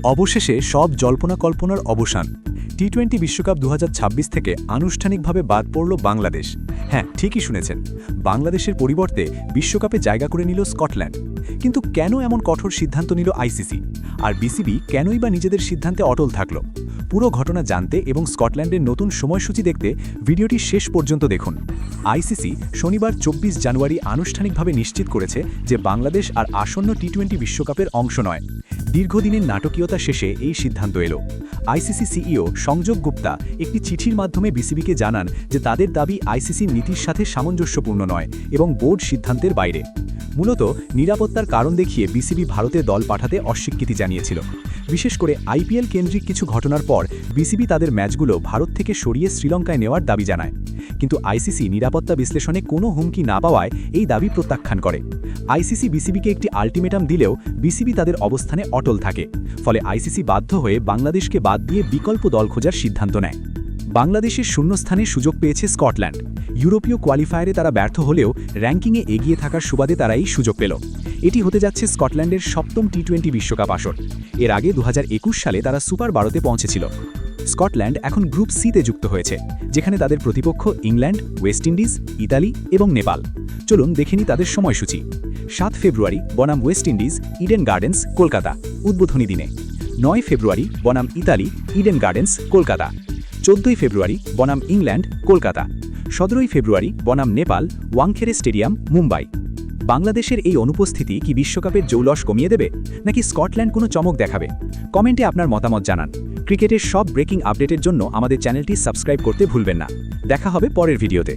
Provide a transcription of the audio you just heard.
অবশেষে সব জল্পনা কল্পনার অবসান। টি-20 বিশ্বকাপ 2026 থেকে আনুষ্ঠানিকভাবে বাদ পড়ল বাংলাদেশ। হ্যাঁ, ঠিকই শুনেছেন, বাংলাদেশের পরিবর্তে বিশ্বকাপে জায়গা করে নিল স্কটল্যান্ড। কিন্তু কেন এমন কঠোর সিদ্ধান্ত নিল আইসিসি, আর বিসিবি কেনই বা নিজেদের সিদ্ধান্তে অটল থাকল? পুরো ঘটনা জানতে এবং স্কটল্যান্ডের নতুন সময়সূচি দেখতে ভিডিওটি শেষ পর্যন্ত দেখুন। আইসিসি শনিবার 24 জানুয়ারি আনুষ্ঠানিকভাবে নিশ্চিত করেছে যে বাংলাদেশ আর আসন্ন টি-20 বিশ্বকাপের অংশ নয়। দীর্ঘদিনের নাটকীয়তা শেষে এই সিদ্ধান্ত এলো। আইসিসি সিইও সংযোগ গুপ্তা একটি চিঠির মাধ্যমে বিসিবিকে জানান যে তাদের দাবি আইসিসির নীতির সাথে সামঞ্জস্যপূর্ণ নয় এবং বোর্ড সিদ্ধান্তের বাইরে। মূলত নিরাপত্তার কারণ দেখিয়ে বিসিবি ভারতে দল পাঠাতে অস্বীকৃতি জানিয়েছিল। বিশেষ করে আইপিএল কেন্দ্রিক কিছু ঘটনার পর বিসিবি তাদের ম্যাচগুলো ভারত থেকে সরিয়ে শ্রীলঙ্কায় নেওয়ার দাবি জানায়। কিন্তু আইসিসি নিরাপত্তা বিশ্লেষণে কোনো হুমকি না পাওয়ায় এই দাবি প্রত্যাখ্যান করে। আইসিসি বিসিবিকে একটি আলটিমেটাম দিলেও বিসিবি তাদের অবস্থানে অটল থাকে। ফলে আইসিসি বাধ্য হয়ে বাংলাদেশকে বাদ দিয়ে বিকল্প দল খোঁজার সিদ্ধান্ত নেয়। বাংলাদেশের শূন্যস্থানে সুযোগ পেয়েছে স্কটল্যান্ড। ইউরোপীয় কোয়ালিফায়ারে তারা ব্যর্থ হলেও র্যাঙ্কিংয়ে এগিয়ে থাকার সুবাদে তারা এই সুযোগ পেল। এটি হতে যাচ্ছে স্কটল্যান্ডের সপ্তম টি-20 বিশ্বকাপ আসর। এর আগে 2021 সালে তারা সুপার 12তে পৌঁছেছিল। স্কটল্যান্ড এখন গ্রুপ সিতে যুক্ত হয়েছে, যেখানে তাদের প্রতিপক্ষ ইংল্যান্ড, ওয়েস্ট ইন্ডিজ, ইতালি এবং নেপাল। চলুন দেখে নিই তাদের সময়সূচি। 7 ফেব্রুয়ারি বনাম West Indies, Eden gardens, Kolkata, উদ্বোধনী দিনে। 9 ফেব্রুয়ারি বনাম ইতালি, ইডেন গার্ডেন্স, কলকাতা। 14 ফেব্রুয়ারি বনাম ইংল্যান্ড, কলকাতা। 17 ফেব্রুয়ারি বনাম নেপাল, ওয়াংখেড়ে স্টেডিয়াম, মুম্বাই। বাংলাদেশের এই অনুপস্থিতি কি বিশ্বকাপের জৌলস কমিয়ে দেবে, নাকি স্কটল্যান্ড কোনো চমক দেখাবে? কমেন্টে আপনার মতামত জানান। ক্রিকেটের সব ব্রেকিং আপডেটের জন্য আমাদের চ্যানেলটি সাবস্ক্রাইব করতে ভুলবেন না। দেখা হবে পরের ভিডিওতে।